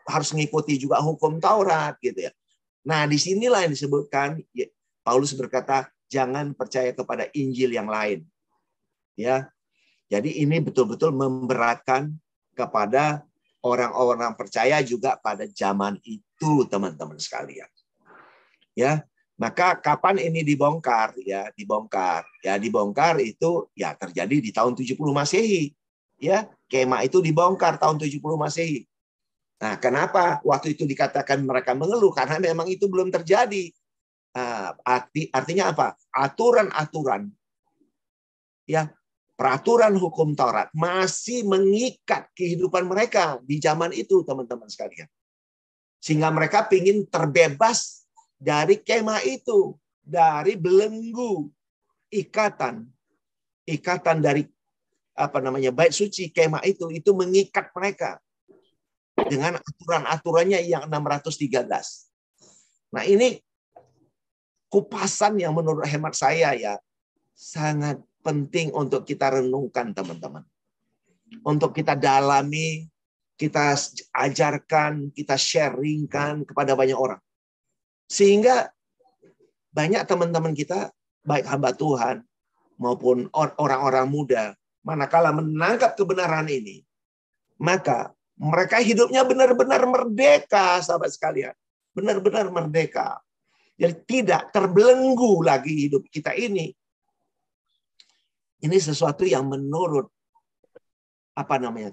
harus mengikuti juga hukum Taurat gitu ya. Nah, disinilah yang disebutkan Paulus berkata, jangan percaya kepada Injil yang lain. Ya. Jadi ini betul-betul memberatkan kepada orang-orang percaya juga pada zaman itu, teman-teman sekalian. Ya. Maka kapan ini dibongkar? Ya, dibongkar. Ya, dibongkar itu ya terjadi di tahun 70 Masehi. Ya, kemah itu dibongkar tahun 70 Masehi. Nah, kenapa waktu itu dikatakan mereka mengeluh? Karena memang itu belum terjadi. Artinya apa? Aturan-aturan, ya, peraturan hukum Taurat masih mengikat kehidupan mereka di zaman itu, teman-teman sekalian. Sehingga mereka ingin terbebas dari kemah itu, dari belenggu ikatan dari bait suci kemah itu mengikat mereka dengan aturan-aturannya yang 613. Nah, ini kupasan yang menurut hemat saya ya sangat penting untuk kita renungkan, teman-teman. Untuk kita dalami, kita ajarkan, kita sharingkan kepada banyak orang. Sehingga banyak teman-teman kita, baik hamba Tuhan maupun orang-orang muda, manakala menangkap kebenaran ini, maka mereka hidupnya benar-benar merdeka, sahabat sekalian. Benar-benar merdeka. Jadi tidak terbelenggu lagi hidup kita ini. Ini sesuatu yang menurut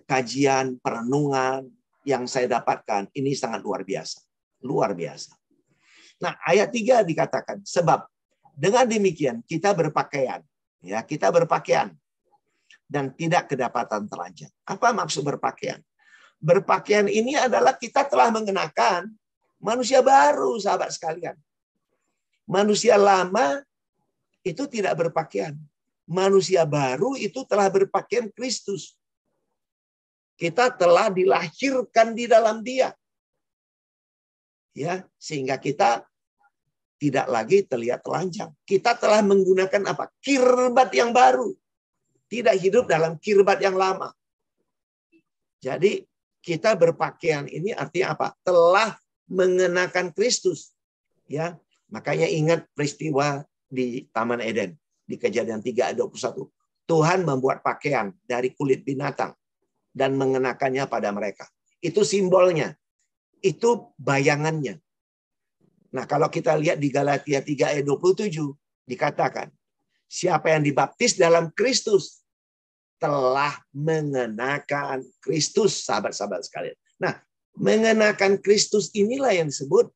kajian, perenungan yang saya dapatkan, ini sangat luar biasa. Luar biasa. Nah, ayat 3 dikatakan, sebab dengan demikian kita berpakaian. Ya, kita berpakaian. Dan tidak kedapatan telanjang. Apa maksud berpakaian? Berpakaian ini adalah kita telah mengenakan manusia baru, sahabat sekalian. Manusia lama itu tidak berpakaian. Manusia baru itu telah berpakaian Kristus. Kita telah dilahirkan di dalam Dia. Ya, sehingga kita tidak lagi terlihat telanjang. Kita telah menggunakan apa? Kirbat yang baru. Tidak hidup dalam kirbat yang lama. Jadi kita berpakaian ini artinya apa? Telah mengenakan Kristus. Ya, makanya ingat peristiwa di Taman Eden di Kejadian 3 ayat 21. Tuhan membuat pakaian dari kulit binatang dan mengenakannya pada mereka. Itu simbolnya. Itu bayangannya. Nah, kalau kita lihat di Galatia 3 ayat 27 dikatakan, siapa yang dibaptis dalam Kristus telah mengenakan Kristus, sahabat-sahabat sekalian. Nah, mengenakan Kristus inilah yang disebut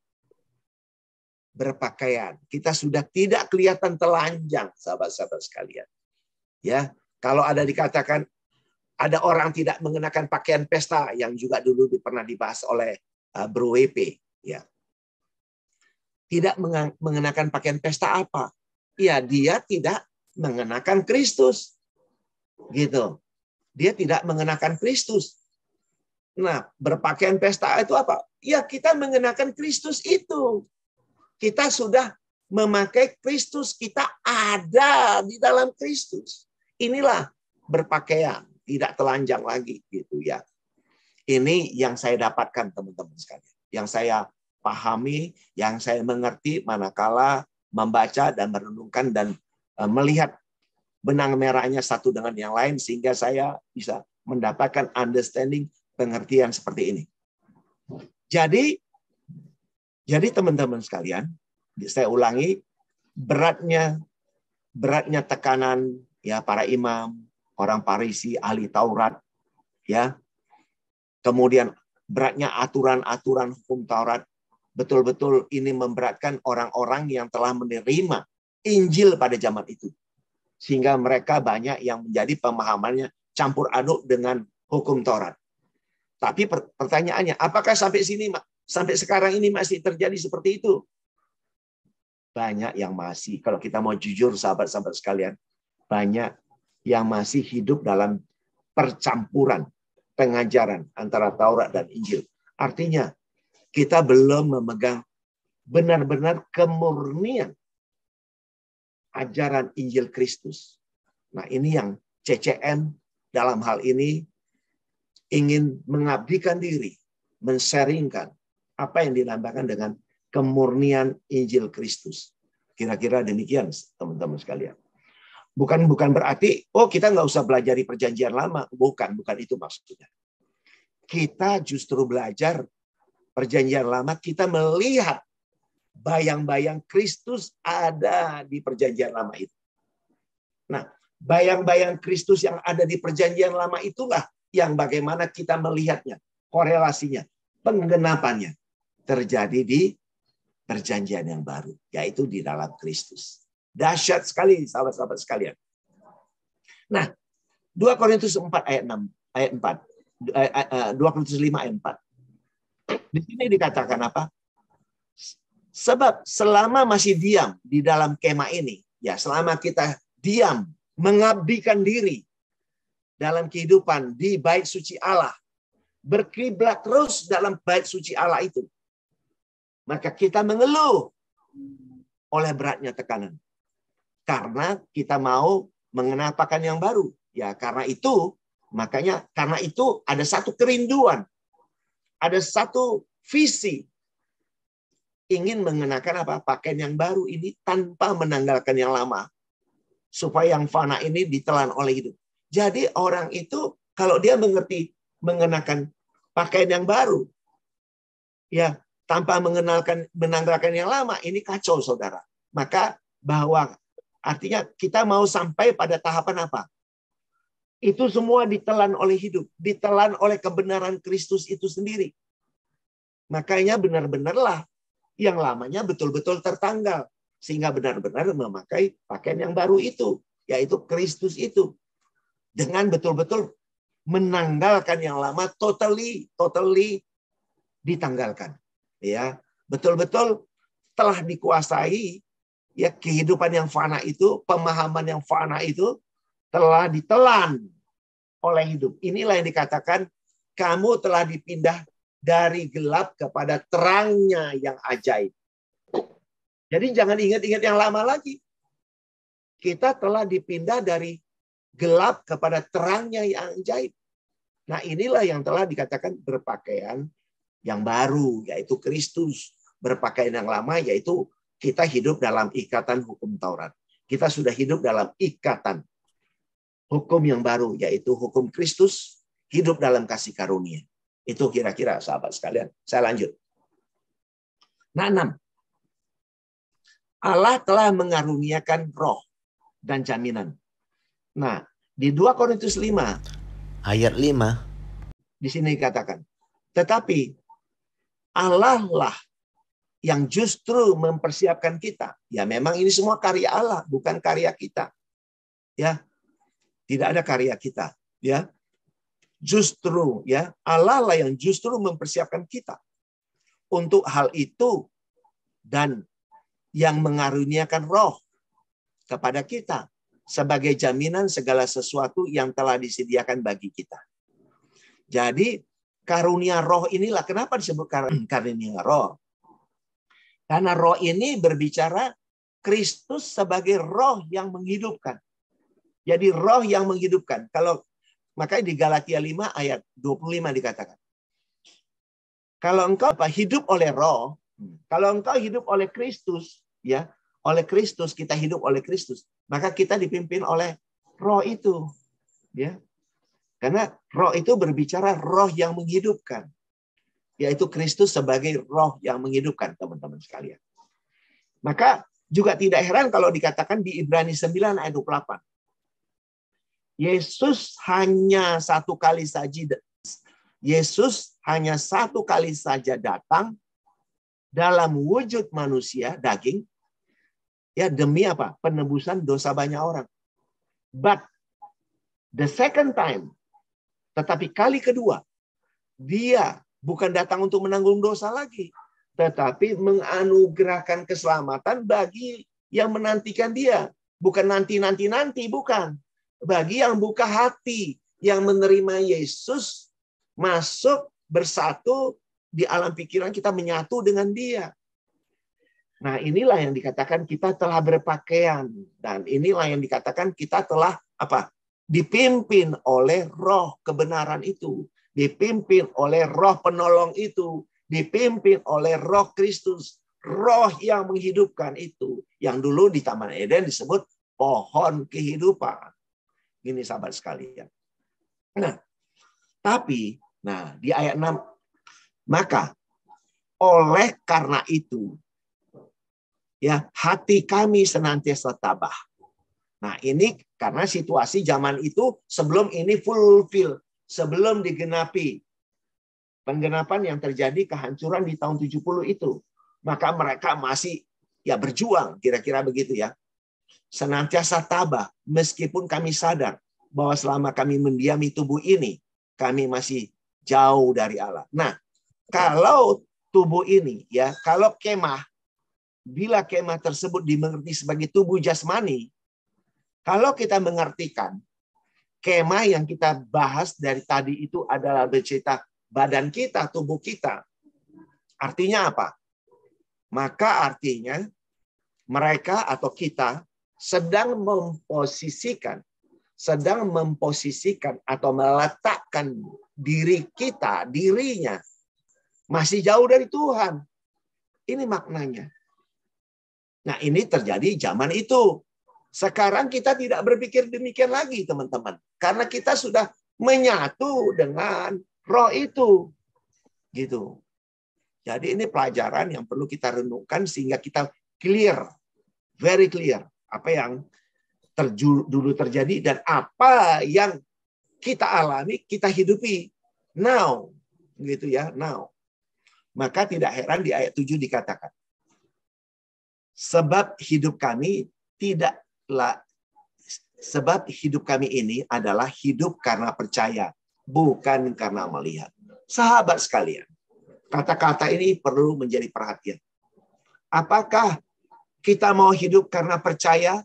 berpakaian. Kita sudah tidak kelihatan telanjang, sahabat-sahabat sekalian. Ya, kalau ada dikatakan ada orang tidak mengenakan pakaian pesta yang juga dulu pernah dibahas oleh Bro WP, ya. Tidak mengenakan pakaian pesta apa? Ya, dia tidak mengenakan Kristus. Gitu. Dia tidak mengenakan Kristus. Nah, berpakaian pesta itu apa? Ya, kita mengenakan Kristus itu. Kita sudah memakai Kristus, kita ada di dalam Kristus. Inilah berpakaian, tidak telanjang lagi gitu ya. Ini yang saya dapatkan teman-teman sekalian. Yang saya pahami, yang saya mengerti manakala membaca dan merenungkan dan melihat benang merahnya satu dengan yang lain sehingga saya bisa mendapatkan understanding, pengertian seperti ini. Jadi teman-teman sekalian, saya ulangi, beratnya tekanan ya para imam, orang Farisi, ahli Taurat, ya. Kemudian beratnya aturan-aturan hukum Taurat, betul-betul ini memberatkan orang-orang yang telah menerima Injil pada zaman itu. Sehingga mereka banyak yang menjadi pemahamannya campur aduk dengan hukum Taurat. Tapi pertanyaannya, apakah sampai sekarang ini masih terjadi seperti itu? Banyak yang masih, kalau kita mau jujur sahabat-sahabat sekalian, banyak yang masih hidup dalam percampuran pengajaran antara Taurat dan Injil. Artinya, kita belum memegang benar-benar kemurnian ajaran Injil Kristus. Nah, ini yang CCM dalam hal ini ingin mengabdikan diri, men-sharingkan apa yang dinamakan dengan kemurnian Injil Kristus. Kira-kira demikian, teman-teman sekalian. Bukan berarti, kita nggak usah belajar di perjanjian lama. Bukan itu maksudnya. Kita justru belajar perjanjian lama, kita melihat bayang-bayang Kristus ada di perjanjian lama itu. Nah, bayang-bayang Kristus yang ada di perjanjian lama itulah yang bagaimana kita melihatnya, korelasinya, penggenapannya terjadi di perjanjian yang baru, yaitu di dalam Kristus. Dahsyat sekali sahabat-sahabat sekalian. Nah, 2 Korintus 4 ayat 4. 2 Korintus 5 ayat 4. Di sini dikatakan apa? Sebab selama masih diam di dalam kemah ini, ya selama kita diam, mengabdikan diri dalam kehidupan di bait suci Allah, berkiblat terus dalam bait suci Allah itu, maka kita mengeluh oleh beratnya tekanan. Karena kita mau mengenal pakaian yang baru. Ya, karena itu ada satu kerinduan, ada satu visi ingin mengenakan pakaian yang baru ini tanpa menanggalkan yang lama, supaya yang fana ini ditelan oleh hidup. Jadi orang itu kalau dia mengerti mengenakan pakaian yang baru, ya tanpa menanggalkan yang lama, ini kacau saudara. Maka bahwa artinya kita mau sampai pada tahapan apa? Itu semua ditelan oleh hidup, ditelan oleh kebenaran Kristus itu sendiri. Makanya benar-benarlah yang lamanya betul-betul tertanggal. Sehingga benar-benar memakai pakaian yang baru itu, yaitu Kristus itu. Dengan betul-betul menanggalkan yang lama, totally ditanggalkan. Ya, betul-betul telah dikuasai ya kehidupan yang fana itu, pemahaman yang fana itu telah ditelan oleh hidup. Inilah yang dikatakan kamu telah dipindah dari gelap kepada terangnya yang ajaib. Jadi jangan ingat-ingat yang lama lagi. Kita telah dipindah dari gelap kepada terangnya yang ajaib. Nah, inilah yang telah dikatakan berpakaian yang baru, yaitu Kristus. Berpakaian yang lama, yaitu kita hidup dalam ikatan hukum Taurat. Kita sudah hidup dalam ikatan hukum yang baru, yaitu hukum Kristus, hidup dalam kasih karunia. Itu kira-kira sahabat sekalian. Saya lanjut. Nah, 6. Allah telah mengaruniakan roh dan jaminan. Nah, di 2 Korintus 5 ayat 5 di sini dikatakan, tetapi Allah lah yang justru mempersiapkan kita. Ya memang ini semua karya Allah, bukan karya kita. Ya, tidak ada karya kita. Ya, justru ya Allah lah yang justru mempersiapkan kita untuk hal itu dan yang mengaruniakan roh kepada kita sebagai jaminan segala sesuatu yang telah disediakan bagi kita. Jadi karunia roh inilah kenapa disebut karunia roh. Karena roh ini berbicara Kristus sebagai roh yang menghidupkan. Jadi roh yang menghidupkan. Kalau makanya di Galatia 5 ayat 25 dikatakan. Kalau engkau hidup oleh roh, kalau engkau hidup oleh Kristus, ya, oleh Kristus kita hidup oleh Kristus, maka kita dipimpin oleh roh itu, ya. Karena roh itu berbicara roh yang menghidupkan. Yaitu Kristus sebagai roh yang menghidupkan, teman-teman sekalian. Maka juga tidak heran kalau dikatakan di Ibrani 9 ayat 28. Yesus hanya satu kali saja datang dalam wujud manusia, daging, ya demi apa? Penebusan dosa banyak orang. But the second time, tetapi kali kedua, dia bukan datang untuk menanggung dosa lagi, tetapi menganugerahkan keselamatan bagi yang menantikan dia. Bukan nanti, bukan. Bagi yang buka hati, yang menerima Yesus, masuk bersatu di alam pikiran kita, menyatu dengan dia. Nah, inilah yang dikatakan kita telah berpakaian. Dan inilah yang dikatakan kita telah apa? Dipimpin oleh roh kebenaran itu. Dipimpin oleh roh penolong itu, dipimpin oleh roh Kristus, roh yang menghidupkan itu, yang dulu di Taman Eden disebut pohon kehidupan. Ini sahabat sekalian. Nah, tapi, di ayat 6, maka oleh karena itu, ya hati kami senantiasa tabah. Nah, ini karena situasi zaman itu sebelum ini fulfill. Sebelum digenapi penggenapan yang terjadi kehancuran di tahun 70 itu. Maka mereka masih ya berjuang, kira-kira begitu ya. Senantiasa tabah, meskipun kami sadar bahwa selama kami mendiami tubuh ini, kami masih jauh dari Allah. Nah, kalau tubuh ini, ya kalau kemah, bila kemah tersebut dimengerti sebagai tubuh jasmani, kalau kita mengartikan, kemah yang kita bahas dari tadi itu adalah bercerita badan kita, tubuh kita. Artinya apa? Maka artinya mereka atau kita sedang memposisikan atau meletakkan dirinya masih jauh dari Tuhan. Ini maknanya. Nah, ini terjadi zaman itu. Sekarang kita tidak berpikir demikian lagi, teman-teman. Karena kita sudah menyatu dengan roh itu. Gitu. Jadi ini pelajaran yang perlu kita renungkan sehingga kita clear, very clear. Apa yang dulu terjadi dan apa yang kita alami, kita hidupi. Now. Gitu ya, now. Maka tidak heran di ayat 7 dikatakan. Sebab hidup kami ini adalah hidup karena percaya, bukan karena melihat. Sahabat sekalian, kata-kata ini perlu menjadi perhatian. Apakah kita mau hidup karena percaya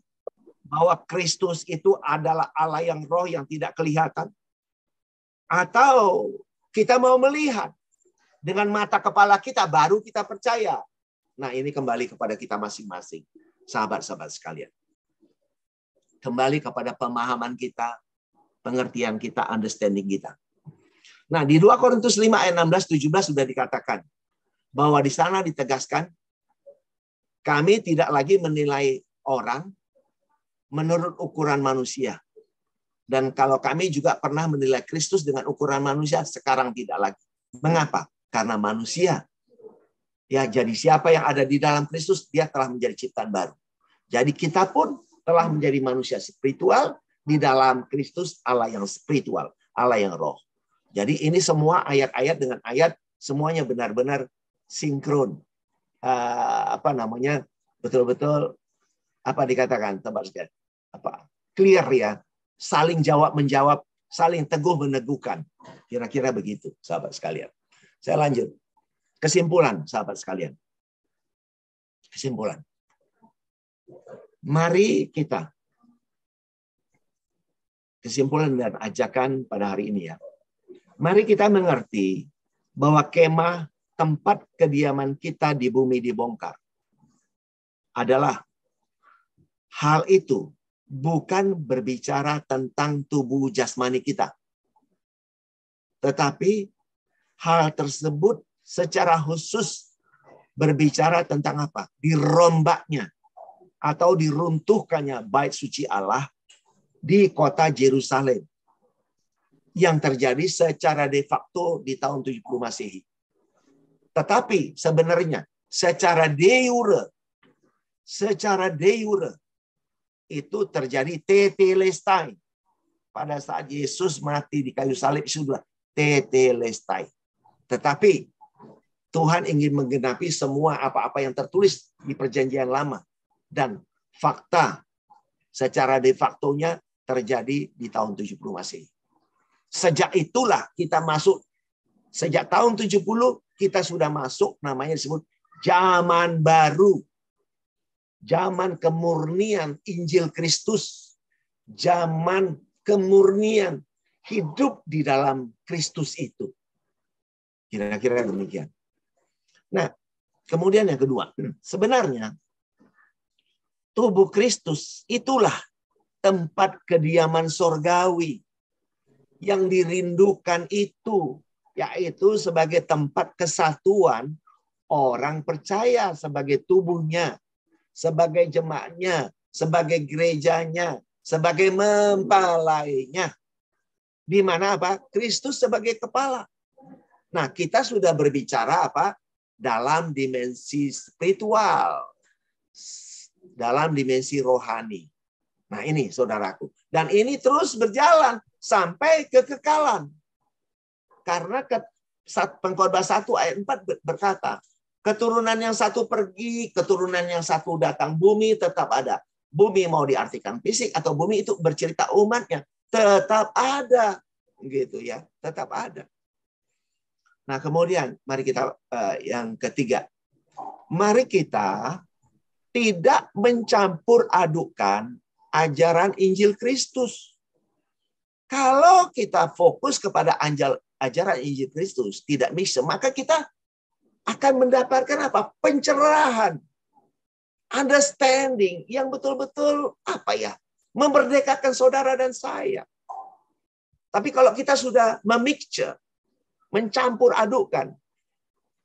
bahwa Kristus itu adalah Allah yang roh yang tidak kelihatan? Atau kita mau melihat dengan mata kepala kita baru kita percaya? Nah, ini kembali kepada kita masing-masing. Sahabat-sahabat sekalian. Kembali kepada pemahaman kita, pengertian kita, understanding kita. Nah, di 2 Korintus 5 ayat 16-17 sudah dikatakan bahwa di sana ditegaskan kami tidak lagi menilai orang menurut ukuran manusia. Dan kalau kami juga pernah menilai Kristus dengan ukuran manusia, sekarang tidak lagi. Mengapa? Karena manusia. Ya, jadi siapa yang ada di dalam Kristus, dia telah menjadi ciptaan baru. Jadi kita pun telah menjadi manusia spiritual di dalam Kristus, Allah yang spiritual, Allah yang roh. Jadi ini semua ayat-ayat dengan ayat semuanya benar-benar sinkron. betul-betul apa dikatakan tempat sekali clear ya, saling jawab menjawab, saling teguh meneguhkan, kira-kira begitu sahabat sekalian. Saya lanjut kesimpulan sahabat sekalian. Kesimpulan, mari kita kesimpulan dan ajakan pada hari ini ya. Mari kita mengerti bahwa kemah tempat kediaman kita di bumi dibongkar adalah hal itu bukan berbicara tentang tubuh jasmani kita. Tetapi hal tersebut secara khusus berbicara tentang apa? Dirombaknya atau diruntuhkannya bait suci Allah di kota Yerusalem yang terjadi secara de facto di tahun 70 Masehi. Tetapi sebenarnya secara de jure itu terjadi tetelestai. Pada saat Yesus mati di kayu salib sudah tetelestai. Tetapi Tuhan ingin menggenapi semua apa-apa yang tertulis di perjanjian lama. Dan fakta secara de facto-nya terjadi di tahun 70 Masehi. Sejak itulah kita masuk, sejak tahun 70 kita sudah masuk namanya disebut zaman baru. Zaman kemurnian Injil Kristus. Zaman kemurnian hidup di dalam Kristus itu. Kira-kira demikian. Nah, kemudian yang kedua. Sebenarnya tubuh Kristus itulah tempat kediaman sorgawi yang dirindukan itu. Yaitu sebagai tempat kesatuan orang percaya sebagai tubuhnya. Sebagai jemaatnya, sebagai gerejanya, sebagai mempelainya. Di mana apa? Kristus sebagai kepala. Nah, kita sudah berbicara apa? Dalam dimensi spiritual. Dalam dimensi rohani. Nah, ini saudaraku. Dan ini terus berjalan sampai kekekalan. Karena Pengkhotbah 1 ayat 4 berkata, keturunan yang satu pergi, keturunan yang satu datang, bumi tetap ada. Bumi mau diartikan fisik atau bumi itu bercerita umatnya, tetap ada. Gitu ya, tetap ada. Nah, kemudian mari kita yang ketiga. Mari kita tidak mencampur adukan ajaran Injil Kristus. Kalau kita fokus kepada ajaran Injil Kristus, tidak mix, maka kita akan mendapatkan apa? Pencerahan, understanding yang betul-betul apa ya? Memerdekakan saudara dan saya. Tapi kalau kita sudah memixture, mencampur adukan,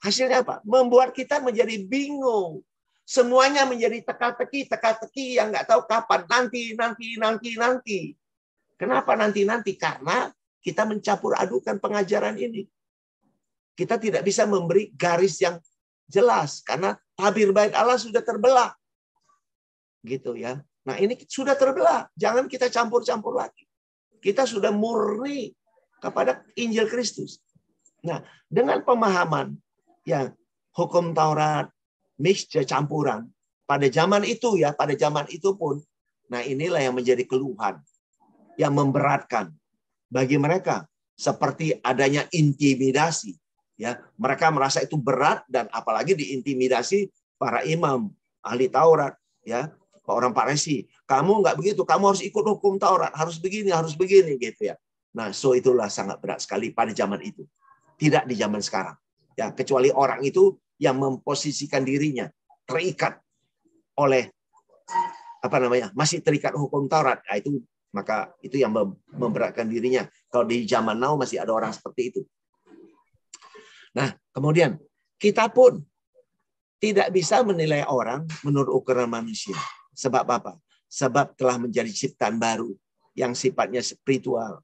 hasilnya apa? Membuat kita menjadi bingung. Semuanya menjadi teka-teki yang nggak tahu kapan. Nanti. Kenapa nanti? Karena kita mencampur adukan pengajaran ini. Kita tidak bisa memberi garis yang jelas karena tabir bait Allah sudah terbelah. Gitu ya. Nah, ini sudah terbelah. Jangan kita campur-campur lagi. Kita sudah murni kepada Injil Kristus. Nah, dengan pemahaman yang hukum Taurat mixture campuran pada zaman itu ya, pada zaman itu pun, nah inilah yang menjadi keluhan yang memberatkan bagi mereka seperti adanya intimidasi. Ya, mereka merasa itu berat dan apalagi diintimidasi para imam, ahli Taurat, ya, orang Farisi. Kamu nggak begitu, kamu harus ikut hukum Taurat, harus begini gitu ya. Nah, so itulah sangat berat sekali pada zaman itu. Tidak di zaman sekarang. Ya, kecuali orang itu yang memposisikan dirinya terikat oleh masih terikat hukum Taurat. Nah, itu maka itu yang memberatkan dirinya. Kalau di zaman now masih ada orang seperti itu. Nah, kemudian kita pun tidak bisa menilai orang menurut ukuran manusia. Sebab apa? Sebab telah menjadi ciptaan baru yang sifatnya spiritual.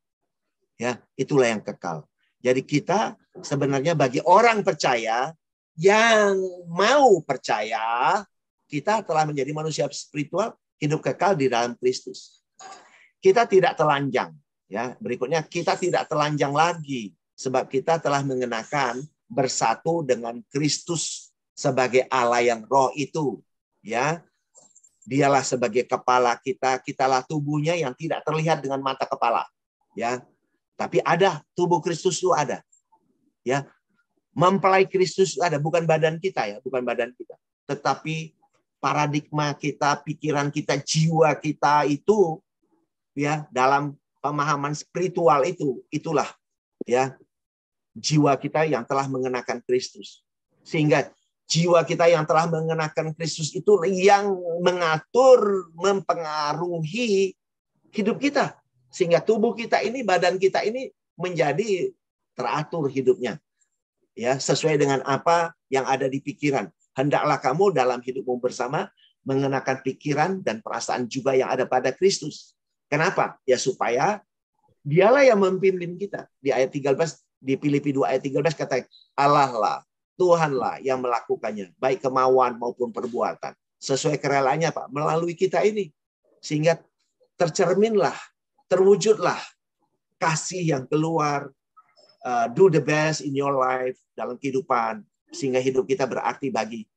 Ya, itulah yang kekal. Jadi kita sebenarnya bagi orang percaya yang mau percaya, kita telah menjadi manusia spiritual, hidup kekal di dalam Kristus. Kita tidak telanjang. Ya, berikutnya kita tidak telanjang lagi sebab kita telah mengenakan bersatu dengan Kristus sebagai Allah yang roh itu, ya. Dialah sebagai kepala kita, kitalah tubuhnya yang tidak terlihat dengan mata kepala, ya. Tapi ada, tubuh Kristus itu ada. Ya. Mempelai Kristus ada, bukan badan kita ya, bukan badan kita. Tetapi paradigma kita, pikiran kita, jiwa kita itu ya dalam pemahaman spiritual itulah ya jiwa kita yang telah mengenakan Kristus. Sehingga jiwa kita yang telah mengenakan Kristus itu yang mengatur, mempengaruhi hidup kita. Sehingga tubuh kita ini, badan kita ini menjadi teratur hidupnya. Ya, sesuai dengan apa yang ada di pikiran. Hendaklah kamu dalam hidupmu bersama mengenakan pikiran dan perasaan juga yang ada pada Kristus. Kenapa? Ya supaya dialah yang memimpin kita. Di ayat 13, di Filipi 2 ayat 13 kata Allah lah, Tuhanlah yang melakukannya, baik kemauan maupun perbuatan. Sesuai kerelaannya Pak, melalui kita ini. Sehingga tercerminlah, terwujudlah kasih yang keluar, do the best in your life, dalam kehidupan. Sehingga hidup kita berarti bagi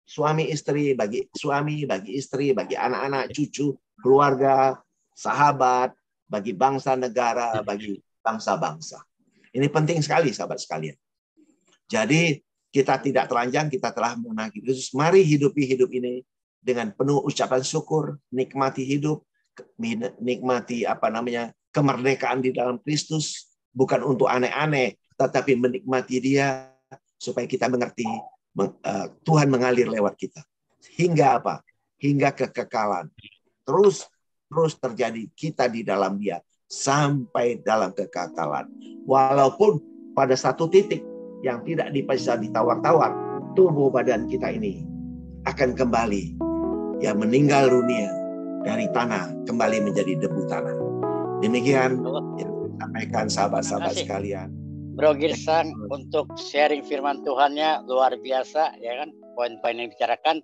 suami istri, bagi suami, bagi istri, bagi anak-anak, cucu, keluarga, sahabat, bagi bangsa negara, bagi bangsa-bangsa. Ini penting sekali sahabat sekalian. Jadi kita tidak telanjang, kita telah mengenal Kristus. Mari hidupi hidup ini dengan penuh ucapan syukur, nikmati hidup, nikmati kemerdekaan di dalam Kristus, bukan untuk aneh-aneh, tetapi menikmati Dia supaya kita mengerti Tuhan mengalir lewat kita. Hingga apa? Hingga kekekalan. Terus terjadi kita di dalam Dia sampai dalam kekekalan. Walaupun pada satu titik yang tidak bisa ditawar-tawar, tubuh badan kita ini akan kembali ya meninggal dunia dari tanah kembali menjadi debu tanah. Demikian yang disampaikan sahabat-sahabat sekalian. Bro Girsang untuk sharing firman Tuhannya luar biasa ya kan, poin-poin yang dibicarakan